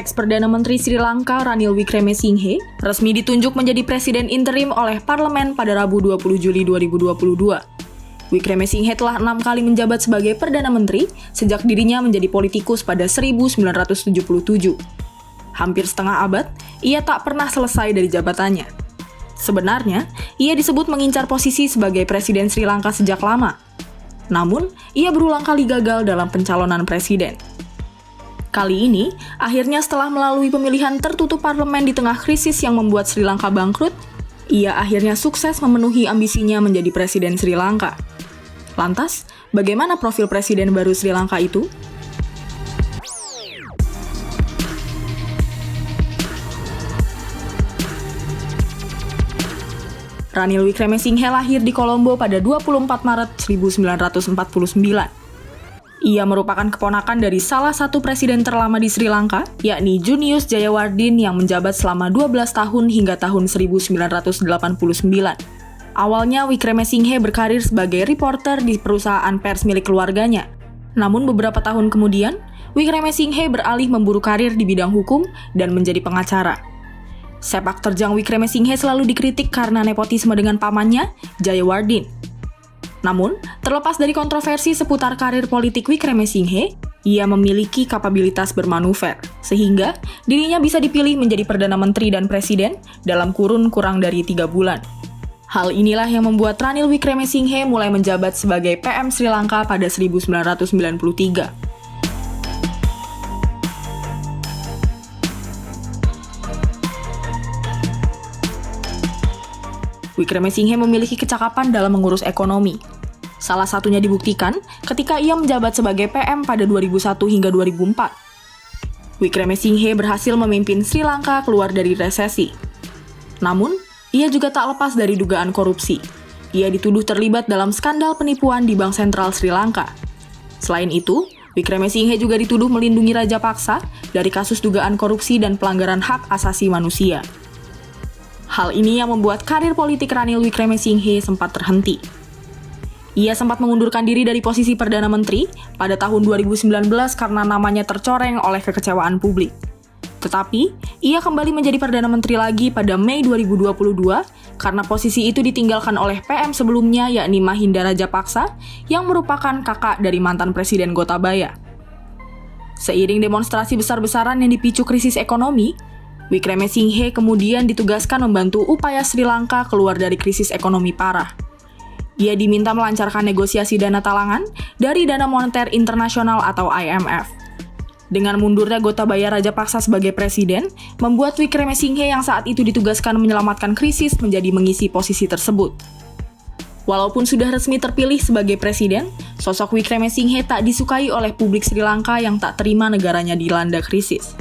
Ex-Perdana Menteri Sri Lanka Ranil Wickremesinghe resmi ditunjuk menjadi presiden interim oleh parlemen pada Rabu 20 Juli 2022. Wickremesinghe telah 6 kali menjabat sebagai Perdana Menteri sejak dirinya menjadi politikus pada 1977. Hampir setengah abad, ia tak pernah selesai dari jabatannya. Sebenarnya, ia disebut mengincar posisi sebagai Presiden Sri Lanka sejak lama. Namun, ia berulang kali gagal dalam pencalonan presiden. Kali ini, akhirnya setelah melalui pemilihan tertutup parlemen di tengah krisis yang membuat Sri Lanka bangkrut, ia akhirnya sukses memenuhi ambisinya menjadi Presiden Sri Lanka. Lantas, bagaimana profil Presiden baru Sri Lanka itu? Ranil Wickremesinghe lahir di Colombo pada 24 Maret 1949. Ia merupakan keponakan dari salah satu presiden terlama di Sri Lanka, yakni Junius Jayawardene yang menjabat selama 12 tahun hingga tahun 1989. Awalnya Wickremesinghe berkarir sebagai reporter di perusahaan pers milik keluarganya. Namun beberapa tahun kemudian, Wickremesinghe beralih memburu karir di bidang hukum dan menjadi pengacara. Sepak terjang Wickremesinghe selalu dikritik karena nepotisme dengan pamannya, Jayawardene. Namun, terlepas dari kontroversi seputar karir politik Wickremesinghe, ia memiliki kapabilitas bermanuver, sehingga dirinya bisa dipilih menjadi Perdana Menteri dan Presiden dalam kurun kurang dari 3 bulan. Hal inilah yang membuat Ranil Wickremesinghe mulai menjabat sebagai PM Sri Lanka pada 1993. Wickremesinghe memiliki kecakapan dalam mengurus ekonomi. Salah satunya dibuktikan ketika ia menjabat sebagai PM pada 2001 hingga 2004. Wickremesinghe berhasil memimpin Sri Lanka keluar dari resesi. Namun, ia juga tak lepas dari dugaan korupsi. Ia dituduh terlibat dalam skandal penipuan di Bank Sentral Sri Lanka. Selain itu, Wickremesinghe juga dituduh melindungi Raja Paksa dari kasus dugaan korupsi dan pelanggaran hak asasi manusia. Hal ini yang membuat karir politik Ranil Wickremesinghe sempat terhenti. Ia sempat mengundurkan diri dari posisi Perdana Menteri pada tahun 2019 karena namanya tercoreng oleh kekecewaan publik. Tetapi, ia kembali menjadi Perdana Menteri lagi pada Mei 2022 karena posisi itu ditinggalkan oleh PM sebelumnya yakni Mahinda Rajapaksa yang merupakan kakak dari mantan Presiden Gotabaya. Seiring demonstrasi besar-besaran yang dipicu krisis ekonomi, Wickremesinghe kemudian ditugaskan membantu upaya Sri Lanka keluar dari krisis ekonomi parah. Ia diminta melancarkan negosiasi dana talangan dari Dana Moneter Internasional atau IMF. Dengan mundurnya Gotabaya Rajapaksa sebagai presiden, membuat Wickremesinghe yang saat itu ditugaskan menyelamatkan krisis menjadi mengisi posisi tersebut. Walaupun sudah resmi terpilih sebagai presiden, sosok Wickremesinghe tak disukai oleh publik Sri Lanka yang tak terima negaranya dilanda krisis.